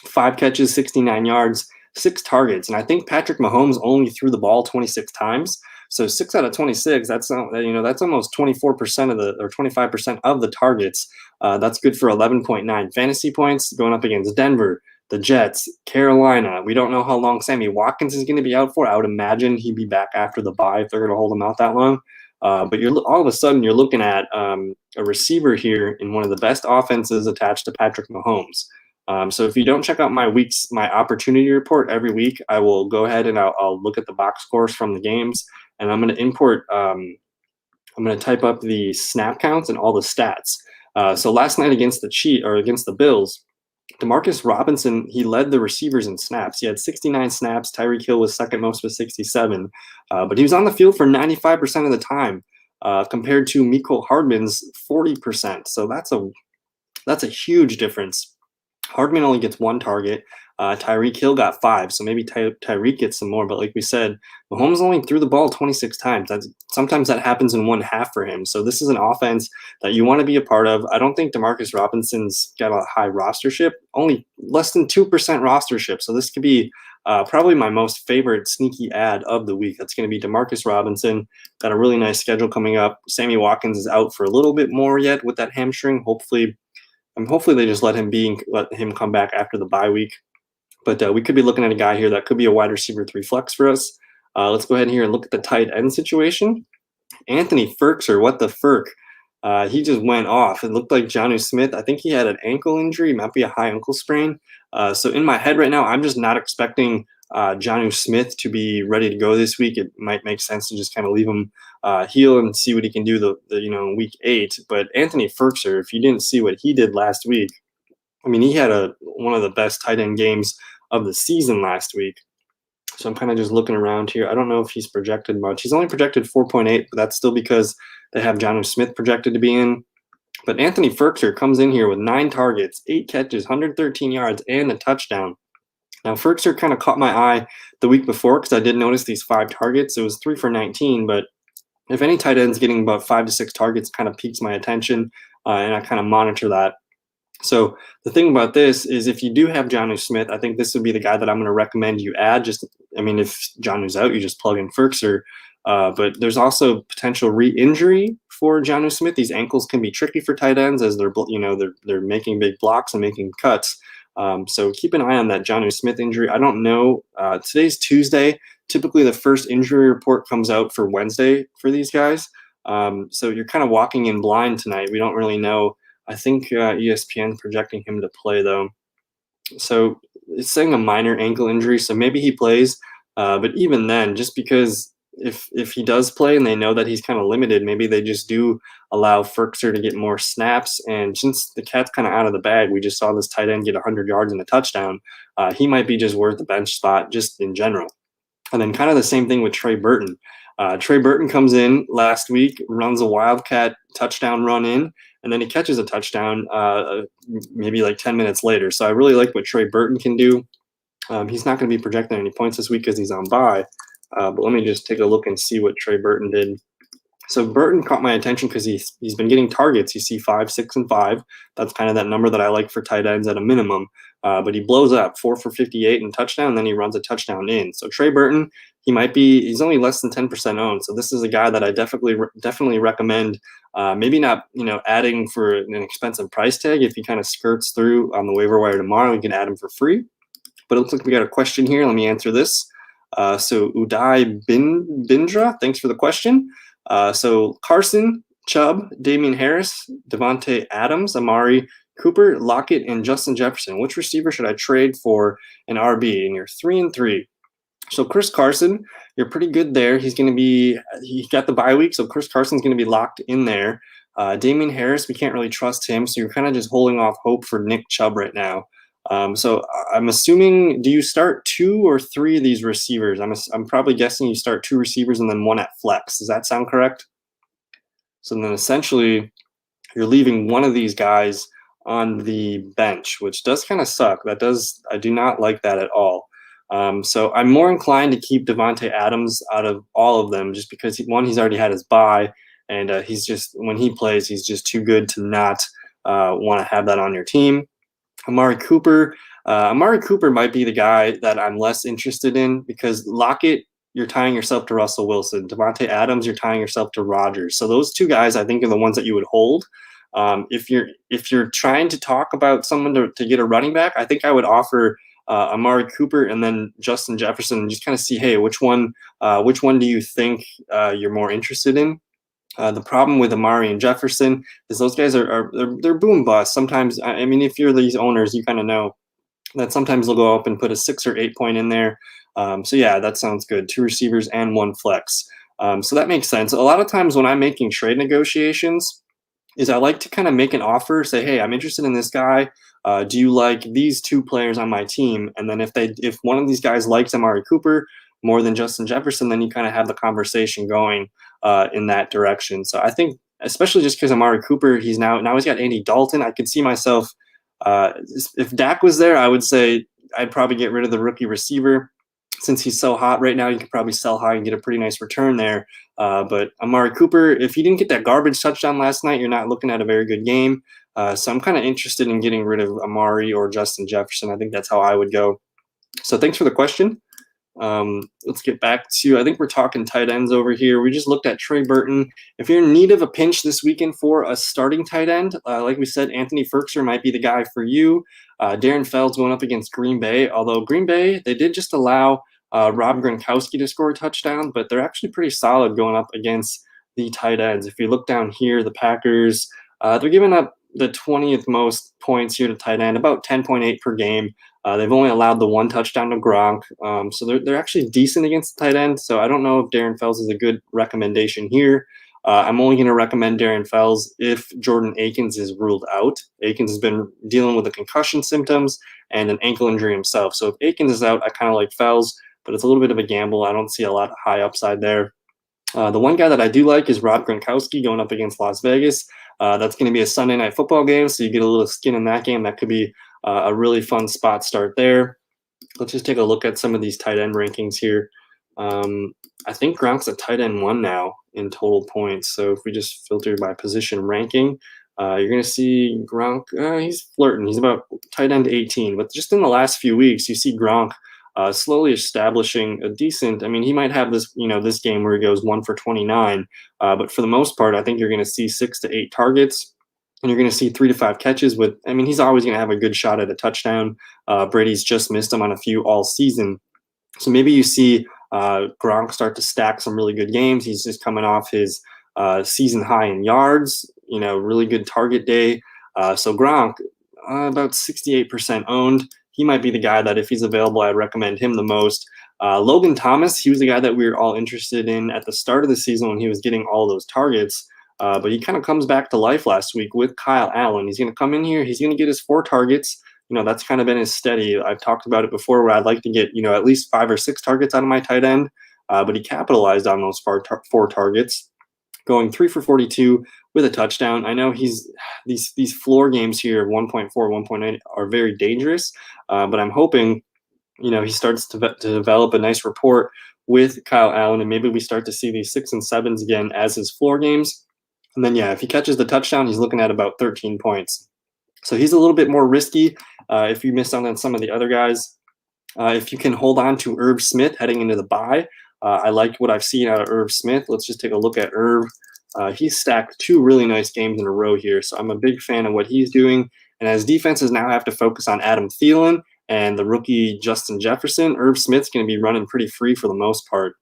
5 catches, 69 yards, 6 targets. And I think Patrick Mahomes only threw the ball 26 times. So 6 out of 26, that's almost 24% or 25% of the targets. That's good for 11.9 fantasy points going up against Denver, the Jets, Carolina. We don't know how long Sammy Watkins is going to be out for. I would imagine he'd be back after the bye if they're going to hold him out that long. But all of a sudden you're looking at a receiver here in one of the best offenses attached to Patrick Mahomes. So if you don't check out my opportunity report every week, I will go ahead and I'll look at the box scores from the games, and I'm going to import. I'm going to type up the snap counts and all the stats. So last night against the Bills, Demarcus Robinson, he led the receivers in snaps. He had 69 snaps. Tyreek Hill was second most with 67, but he was on the field for 95% of the time, compared to Mecole Hardman's 40%. So that's a huge difference. Hardman only gets 1 target. Tyreek Hill got 5, so maybe Tyreek gets some more. But like we said, Mahomes only threw the ball 26 times. Sometimes that happens in one half for him. So this is an offense that you want to be a part of. I don't think Demarcus Robinson's got a high rostership, only less than 2% rostership. So this could be probably my most favorite sneaky ad of the week. That's going to be Demarcus Robinson. Got a really nice schedule coming up. Sammy Watkins is out for a little bit more yet with that hamstring. Hopefully they just let him come back after the bye week. But we could be looking at a guy here that could be a wide receiver 3 flex for us. Let's go ahead here and look at the tight end situation. Anthony Firkser, what the Firk? He just went off. It looked like Jonnu Smith. I think he had an ankle injury, might be a high ankle sprain. So in my head right now, I'm just not expecting Jonnu Smith to be ready to go this week. It might make sense to just kind of leave him heal and see what he can do week 8. But Anthony Firkser, if you didn't see what he did last week, I mean, he had one of the best tight end games of the season last week. So I'm kind of just looking around here. I don't know if he's projected much. He's only projected 4.8, but that's still because they have Jonnu Smith projected to be in. But Anthony Firkser comes in here with 9 targets, 8 catches, 113 yards, and a touchdown. Now, Firkser kind of caught my eye the week before because I did notice these 5 targets. It was 3 for 19, but if any tight end's getting about 5 to 6 targets, it kind of piques my attention, and I kind of monitor that. So the thing about this is if you do have Jonnu Smith, I think this would be the guy that I'm going to recommend you add. If Jonnu's out, you just plug in Firkser. But there's also potential re-injury for Jonnu Smith. These ankles can be tricky for tight ends as they're making big blocks and making cuts. So keep an eye on that Jonnu Smith injury. I don't know. Today's Tuesday. Typically the first injury report comes out for Wednesday for these guys. So you're kind of walking in blind tonight. We don't really know. I think ESPN projecting him to play, though. So it's saying a minor ankle injury, so maybe he plays. But even then, just because if he does play and they know that he's kind of limited, maybe they just do allow Firkser to get more snaps. And since the cat's kind of out of the bag, we just saw this tight end get 100 yards and a touchdown. He might be just worth the bench spot just in general. And then kind of the same thing with Trey Burton. Trey Burton comes in last week, runs a Wildcat touchdown run in, and then he catches a touchdown maybe like 10 minutes later. So I really like what Trey Burton can do. He's not going to be projecting any points this week because he's on bye. But let me just take a look and see what Trey Burton did. So Burton caught my attention because he's been getting targets. You see 5, 6, and 5. That's kind of that number that I like for tight ends at a minimum. but he blows up 4 for 58 and touchdown, and then he runs a touchdown in. So Trey Burton, he's only less than 10% owned. So this is a guy that I definitely recommend. Maybe not, adding for an expensive price tag. If he kind of skirts through on the waiver wire tomorrow, you can add him for free. But it looks like we got a question here. Let me answer this. So Uday Bindra, thanks for the question. So Carson, Chubb, Damian Harris, Devontae Adams, Amari Cooper, Lockett, and Justin Jefferson. Which receiver should I trade for an RB? And you're 3-3. So Chris Carson, you're pretty good there. He got the bye week, so Chris Carson's going to be locked in there. Damian Harris, we can't really trust him, so you're kind of just holding off hope for Nick Chubb right now. So I'm assuming, do you start 2 or 3 of these receivers? I'm probably guessing you start 2 receivers and then 1 at flex. Does that sound correct? So then essentially you're leaving one of these guys on the bench, which does kind of suck. I do not like that at all. So I'm more inclined to keep Devontae Adams out of all of them, just because he's already had his bye, and when he plays, he's just too good to not want to have that on your team. Amari Cooper might be the guy that I'm less interested in, because Lockett, you're tying yourself to Russell Wilson. Devontae Adams, you're tying yourself to Rodgers. So those 2 guys, I think, are the ones that you would hold. If you're trying to talk about someone to get a running back, I think I would offer Amari Cooper and then Justin Jefferson, and just kind of see, hey, which one do you think you're more interested in? The problem with Amari and Jefferson is those guys they're boom bust. Sometimes, I mean, if you're these owners, you kind of know that sometimes they'll go up and put a 6 or 8 point in there. So yeah, that sounds good. 2 receivers and 1 flex. So that makes sense. A lot of times when I'm making trade negotiations, is I like to kind of make an offer, say, hey, I'm interested in this guy. Do you like these 2 players on my team? And then if one of these guys likes Amari Cooper more than Justin Jefferson, then you kind of have the conversation going in that direction. So I think, especially just because Amari Cooper, he's got Andy Dalton. I could see myself, if Dak was there, I would say I'd probably get rid of the rookie receiver. Since he's so hot right now, you could probably sell high and get a pretty nice return there. But Amari Cooper, if you didn't get that garbage touchdown last night, you're not looking at a very good game. So I'm kind of interested in getting rid of Amari or Justin Jefferson. I think that's how I would go. So thanks for the question. Let's get back to, I think we're talking tight ends over here. We just looked at Trey Burton. If you're in need of a pinch this weekend for a starting tight end, like we said, Anthony Ferkser might be the guy for you. Darren Fells going up against Green Bay, although Green Bay, they did just allow Rob Gronkowski to score a touchdown, but they're actually pretty solid going up against the tight ends. If you look down here, the Packers, they're giving up the 20th most points here to tight end, about 10.8 per game. They've only allowed the 1 touchdown to Gronk, so they're actually decent against the tight end. So I don't know if Darren Fells is a good recommendation here. I'm only going to recommend Darren Fells if Jordan Akins is ruled out. Akins has been dealing with the concussion symptoms and an ankle injury himself. So if Akins is out, I kind of like Fells, but it's a little bit of a gamble. I don't see a lot of high upside there. The one guy that I do like is Rob Gronkowski going up against Las Vegas. That's going to be a Sunday night football game, so you get a little skin in that game. That could be a really fun spot start there. Let's just take a look at some of these tight end rankings here. I think Gronk's a tight end 1 now in total points. So if we just filter by position ranking, you're going to see Gronk, he's flirting. He's about tight end 18. But just in the last few weeks, you see Gronk slowly establishing a decent, I mean, he might have this, this game where he goes 1 for 29. But for the most part, I think you're going to see 6 to 8 targets. And you're going to see 3 to 5 catches he's always going to have a good shot at a touchdown. Brady's just missed him on a few all season. So maybe you see Gronk start to stack some really good games. He's just coming off his season high in yards, really good target day. So Gronk, about 68% owned. He might be the guy that if he's available, I'd recommend him the most. Logan Thomas, he was the guy that we were all interested in at the start of the season when he was getting all those targets. But he kind of comes back to life last week with Kyle Allen. He's going to come in here. He's going to get his 4 targets. That's kind of been his steady. I've talked about it before where I'd like to get, at least 5 or 6 targets out of my tight end. But he capitalized on those 4 targets, going 3 for 42 with a touchdown. I know these floor games here, 1.4, 1.8, are very dangerous. But I'm hoping, he starts to develop a nice rapport with Kyle Allen, and maybe we start to see these 6 and 7s again as his floor games. And then, if he catches the touchdown, he's looking at about 13 points. So he's a little bit more risky if you missed out on some of the other guys. If you can hold on to Irv Smith heading into the bye, I like what I've seen out of Irv Smith. Let's just take a look at Irv. He's stacked 2 really nice games in a row here, so I'm a big fan of what he's doing. And as defenses now have to focus on Adam Thielen and the rookie Justin Jefferson, Irv Smith's going to be running pretty free for the most part.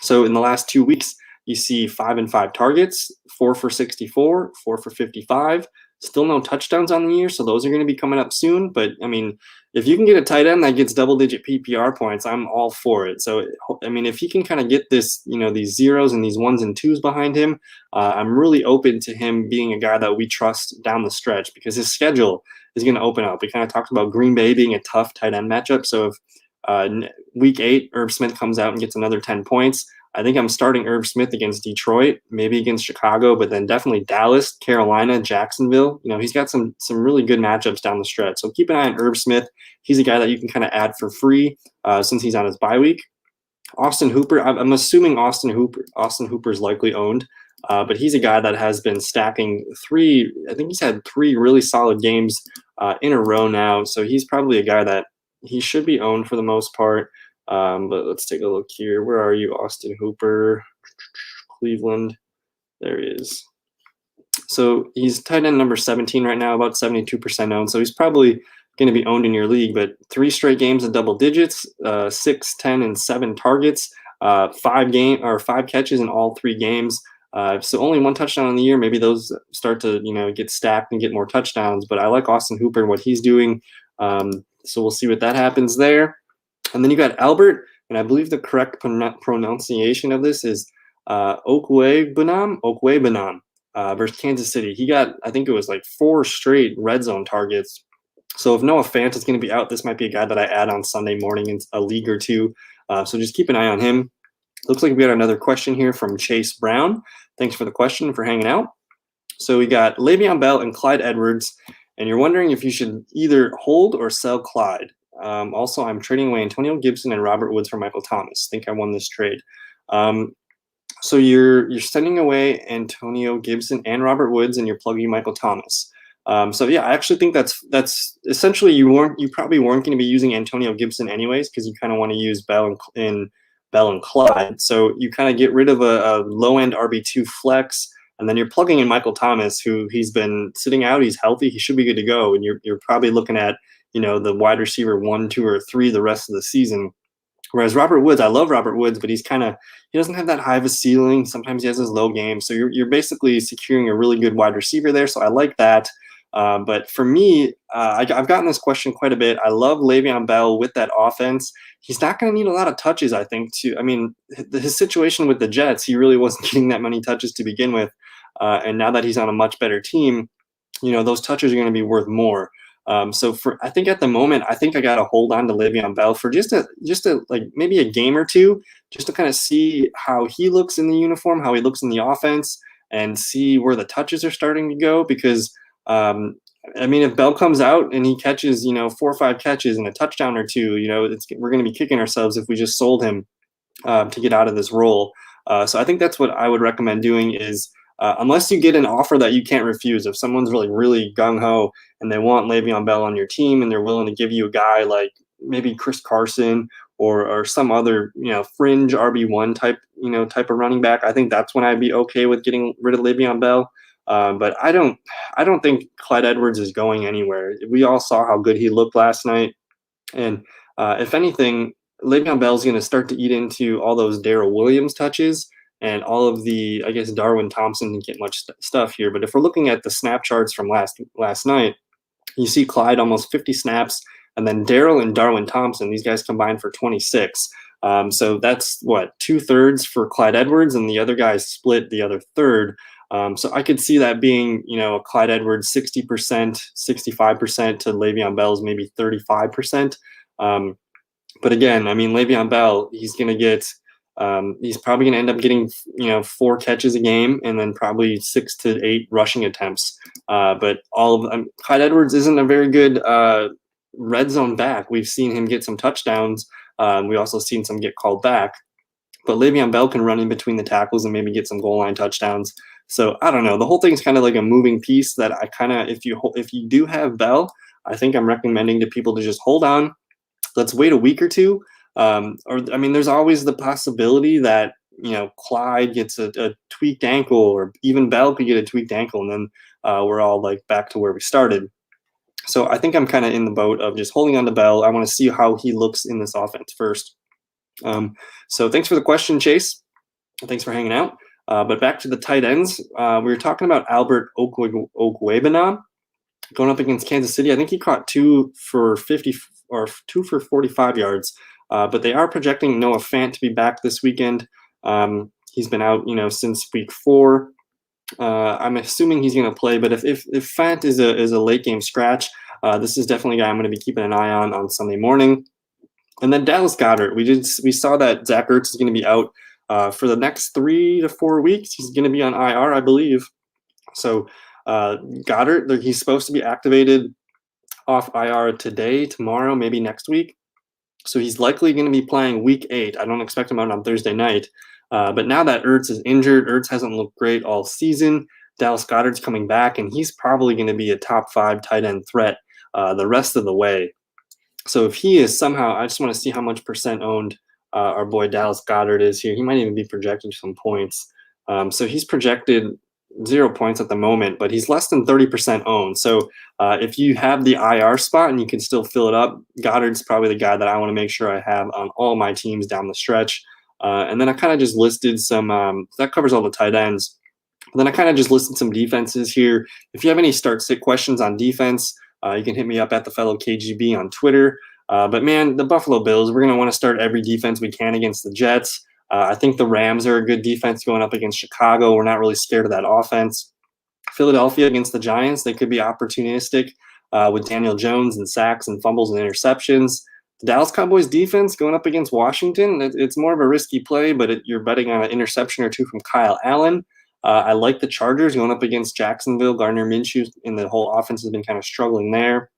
So in the last 2 weeks, you see 5 and 5 targets, 4 for 64, 4 for 55. Still no touchdowns on the year, so those are going to be coming up soon. But, I mean, if you can get a tight end that gets double-digit PPR points, I'm all for it. So, I mean, if he can kind of get this, these zeros and these 1s and 2s behind him, I'm really open to him being a guy that we trust down the stretch because his schedule is going to open up. We kind of talked about Green Bay being a tough tight end matchup. So if week 8, Irv Smith comes out and gets another 10 points, I think I'm starting Irv Smith against Detroit, maybe against Chicago, but then definitely Dallas, Carolina, Jacksonville. He's got some really good matchups down the stretch. So keep an eye on Irv Smith. He's a guy that you can kind of add for free since he's on his bye week. Austin Hooper, I'm assuming Austin Hooper's likely owned, but he's a guy that has been stacking 3. I think he's had 3 really solid games in a row now. So he's probably a guy that he should be owned for the most part. But let's take a look here. Where are you, Austin Hooper? Cleveland. There he is. So he's tight end number 17 right now, about 72% owned. So he's probably going to be owned in your league. But 3 straight games of double digits, 6, 10, and 7 targets, 5 catches in all 3 games. So only 1 touchdown on the year. Maybe those start to get stacked and get more touchdowns. But I like Austin Hooper and what he's doing. So we'll see what that happens there. And then you got Albert, and I believe the correct pronunciation of this is Okwuegbunam versus Kansas City. He got, I think it was like 4 straight red zone targets. So if Noah Fant is going to be out, this might be a guy that I add on Sunday morning in a league or 2. So just keep an eye on him. Looks like we got another question here from Chase Brown. Thanks for the question, for hanging out. So we got Le'Veon Bell and Clyde Edwards, and you're wondering if you should either hold or sell Clyde. Also, I'm trading away Antonio Gibson and Robert Woods for Michael Thomas. I think I won this trade. So you're sending away Antonio Gibson and Robert Woods, and you're plugging Michael Thomas. So yeah, I actually think that's essentially you probably weren't going to be using Antonio Gibson anyways because you kind of want to use Bell and Clyde. So you kind of get rid of a low end RB2 flex, and then you're plugging in Michael Thomas, who he's been sitting out. He's healthy. He should be good to go, and you're probably looking at the wide receiver 1, 2, or 3 the rest of the season. Whereas Robert Woods, I love Robert Woods, but he doesn't have that high of a ceiling. Sometimes he has his low game. So you're basically securing a really good wide receiver there. So I like that. But for me, I've gotten this question quite a bit. I love Le'Veon Bell with that offense. He's not going to need a lot of touches, I think, his situation with the Jets, he really wasn't getting that many touches to begin with. And now that he's on a much better team, those touches are going to be worth more. So I think at the moment, I think I got to hold on to Le'Veon Bell for just like maybe a game or 2, just to kind of see how he looks in the uniform, how he looks in the offense, and see where the touches are starting to go. Because if Bell comes out and he catches 4 or 5 catches and a touchdown or 2, we're going to be kicking ourselves if we just sold him to get out of this role. So I think that's what I would recommend doing is. Unless you get an offer that you can't refuse, if someone's really gung-ho and they want Le'Veon Bell on your team and they're willing to give you a guy like maybe Chris Carson or some other fringe RB1 type of running back, I think that's when I'd be okay with getting rid of Le'Veon Bell. But I don't think Clyde Edwards is going anywhere. We all saw how good he looked last night, and if anything, Le'Veon Bell is going to start to eat into all those Darrell Williams touches. And all of the, I guess, Darwin Thompson didn't get much stuff here. But if we're looking at the snap charts from last night, you see Clyde almost 50 snaps. And then Darrell and Darwin Thompson, these guys combined for 26. So that's, 2/3 for Clyde Edwards, and the other guys split the other third. So I could see that being, a Clyde Edwards 60%, 65% to Le'Veon Bell's maybe 35%. But again, Le'Veon Bell, he's going to get – he's probably going to end up getting, 4 catches a game and then probably 6 to 8 rushing attempts. But Clyde Edwards isn't a very good red zone back. We've seen him get some touchdowns. We also seen some get called back. But Le'Veon Bell can run in between the tackles and maybe get some goal line touchdowns. So I don't know. The whole thing's kind of like a moving piece that I kind of, if you do have Bell, I think I'm recommending to people to just hold on. Let's wait a week or two. There's always the possibility that, Clyde gets a tweaked ankle, or even Bell could get a tweaked ankle, and then we're all like back to where we started. So I think I'm kind of in the boat of just holding on to Bell. I want to see how he looks in this offense first. So thanks for the question, Chase. Thanks for hanging out. But back to the tight ends. We were talking about Albert Okwuegbunam going up against Kansas City. I think he caught 2 for 50 or 2 for 45 yards. But they are projecting Noah Fant to be back this weekend. He's been out, since week 4. I'm assuming he's going to play, but if Fant is a late game scratch, this is definitely a guy I'm going to be keeping an eye on Sunday morning. And then Dallas Goedert, we saw that Zach Ertz is going to be out for the next 3 to 4 weeks. He's going to be on IR, I believe. So Goedert, he's supposed to be activated off IR today, tomorrow, maybe next week. So he's likely going to be playing week 8. I don't expect him out on Thursday night. But now that Ertz is injured, Ertz hasn't looked great all season. Dallas Goedert's coming back, and he's probably going to be a top 5 tight end threat the rest of the way. So if he is somehow, I just want to see how much percent owned our boy Dallas Goedert is here. He might even be projected some points. So he's projected 0 points at the moment, but he's less than 30% owned. So if you have the IR spot and you can still fill it up, Goddard's probably the guy that I want to make sure I have on all my teams down the stretch. And then I kind of just listed some, that covers all the tight ends. Then I kind of just listed some defenses here. If you have any start-sit questions on defense, you can hit me up at the fellow KGB on Twitter. But man, the Buffalo Bills, we're going to want to start every defense we can against the Jets. I think the Rams are a good defense going up against Chicago. We're not really scared of that offense. Philadelphia against the Giants, they could be opportunistic with Daniel Jones and sacks and fumbles and interceptions. The Dallas Cowboys defense going up against Washington, it's more of a risky play, but you're betting on an interception or 2 from Kyle Allen. I like the Chargers going up against Jacksonville. Gardner Minshew and the whole offense has been kind of struggling there.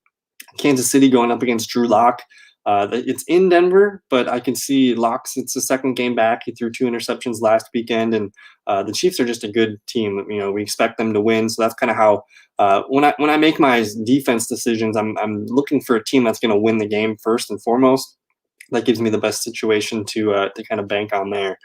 Kansas City going up against Drew Lock. It's in Denver, but I can see Locke's, it's the second game back. He threw 2 interceptions last weekend, and the Chiefs are just a good team. We expect them to win. So that's kind of how when I make my defense decisions, I'm looking for a team that's going to win the game first and foremost. That gives me the best situation to kind of bank on there.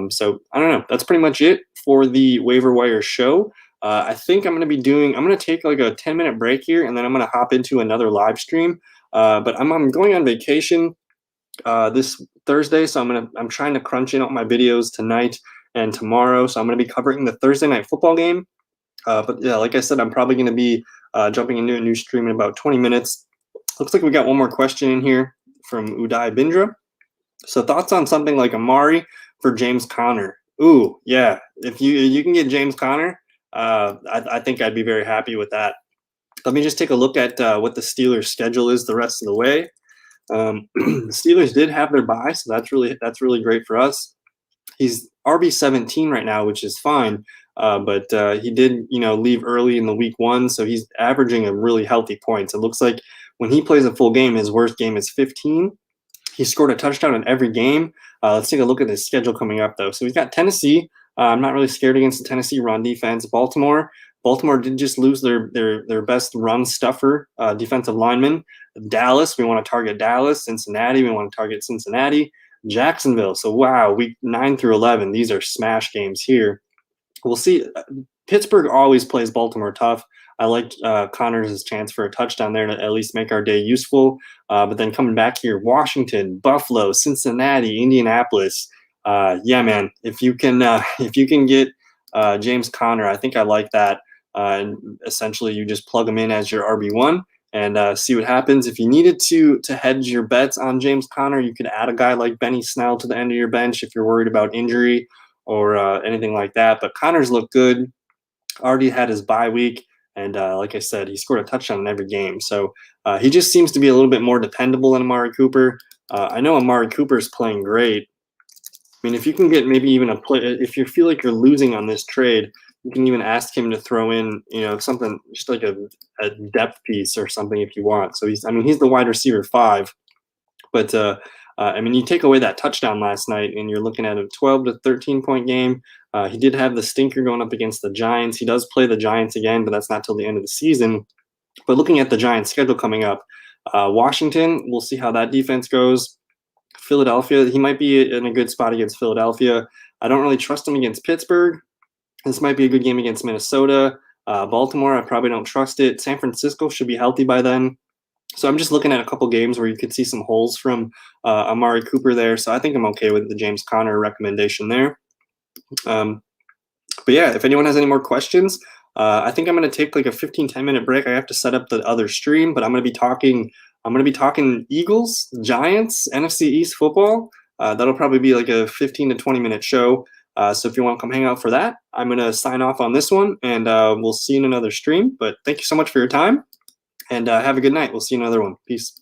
So I don't know. That's pretty much it for the Waiver Wire show. I think I'm going to take like a 10-minute break here, and then I'm going to hop into another live stream. But I'm going on vacation this Thursday, so I'm trying to crunch in all my videos tonight and tomorrow. So I'm going to be covering the Thursday night football game. But yeah, like I said, I'm probably going to be jumping into a new stream in about 20 minutes. Looks like we got one more question in here from Uday Bindra. So thoughts on something like Amari for James Conner? Ooh, yeah. If you can get James Conner, I think I'd be very happy with that. Let me just take a look at what the Steelers' schedule is the rest of the way. The Steelers did have their bye, so that's really great for us. He's RB17 right now, which is fine, but he did leave early in the week 1, so he's averaging a really healthy points. It looks like when he plays a full game, his worst game is 15. He scored a touchdown in every game. Let's take a look at his schedule coming up, though. So he's got Tennessee. I'm not really scared against the Tennessee run defense. Baltimore did just lose their best run stuffer defensive lineman. Dallas, we want to target Dallas. Cincinnati, we want to target Cincinnati. Jacksonville. So wow, week 9 through 11, these are smash games here. We'll see. Pittsburgh always plays Baltimore tough. I like Connor's chance for a touchdown there to at least make our day useful. But then coming back here, Washington, Buffalo, Cincinnati, Indianapolis. Yeah, man. If you can get James Conner, I think I like that. And essentially, you just plug him in as your RB1 and see what happens. If you needed to hedge your bets on James Conner, you could add a guy like Benny Snell to the end of your bench if you're worried about injury or anything like that. But Connor's looked good. Already had his bye week. And like I said, he scored a touchdown in every game. So he just seems to be a little bit more dependable than Amari Cooper. I know Amari Cooper is playing great. I mean, if you can get maybe even a play, if you feel like you're losing on this trade, you can even ask him to throw in, something just like a depth piece or something if you want. So he's the wide receiver 5. But you take away that touchdown last night and you're looking at a 12 to 13 point game. He did have the stinker going up against the Giants. He does play the Giants again, but that's not till the end of the season. But looking at the Giants' schedule coming up, Washington, we'll see how that defense goes. Philadelphia, he might be in a good spot against Philadelphia. I don't really trust him against Pittsburgh. This might be a good game against Minnesota. Baltimore, I probably don't trust it. San Francisco should be healthy by then. So I'm just looking at a couple games where you could see some holes from Amari Cooper there. So I think I'm okay with the James Conner recommendation there. But yeah, if anyone has any more questions, I think I'm going to take like a 10 minute break. I have to set up the other stream, but I'm going to be talking Eagles, Giants, NFC East football. That'll probably be like a 15 to 20 minute show. So if you want to come hang out for that, I'm going to sign off on this one, and we'll see you in another stream. But thank you so much for your time, and have a good night. We'll see you in another one. Peace.